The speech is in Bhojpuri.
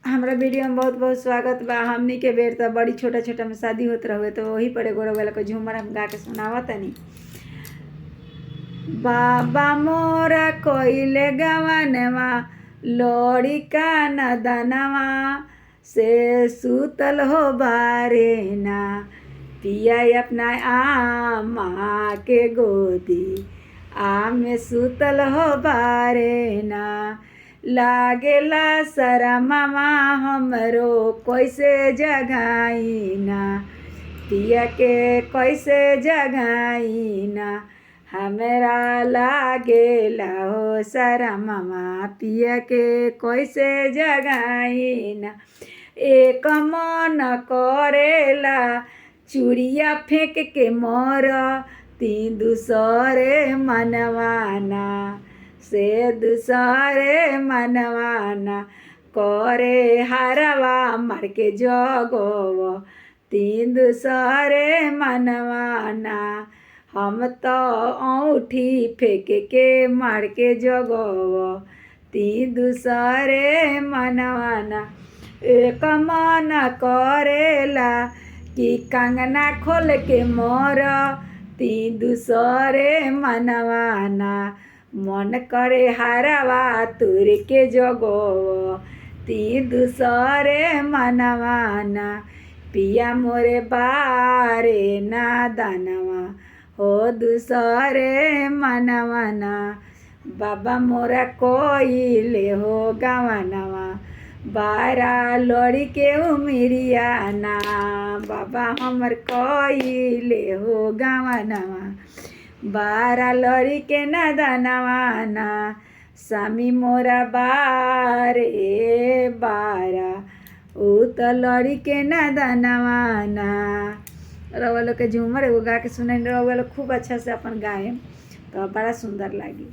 हमरा वीडियो में बहुत बहुत स्वागत बा। हमनी के बेर तो बड़ी छोटा छोटा में शादी होत रहे तो वही पर एगो वाला को झूमर हम गा के सुनावा तनी। बाबा मोरा कोइले गवनवा लोड़ी का नदनवा से सूतल हो बारे ना पिया अपना आमा के गोदी आम सूतल हो बारे ना लागेला शरमवा हमरो कैसे जगाई ना पिया के कैसे जगाई ना हमरा लागेला हो शरमवा पिया के कैसे जगाई ना एक मन करेला चूड़िया फेंक के मोर तीन दूसरे मनवाना से दूसरे मनवाना करे हरवा मार के जगव तीन दूसरे मनवाना हम तो औठी फेंक के मार के जगव तीन दूसरे मनवाना एक मन करेला कि कंगना खोल के मोर तीन दूसरे मनवाना मन करे हरवा तुर के जगो तीन दूसरे मनवाना पिया मोरे बारे ना दानवा हो दूसरे मनवाना बाबा मोरा कोइले हो गवनवा बारा लड़ी के उमिरिया ना बाबा हमर कोइले हो गवनवा बारा लड़ी के नदनवा ना स्वामी मोरा बारे बारा ऊ तो लड़ी के नदनवा ना। रउआ लोग के झूमर एगो गा के सुनाई, रउआ लोग खूब अच्छा से अपन गाएम तो बड़ा सुंदर लागी।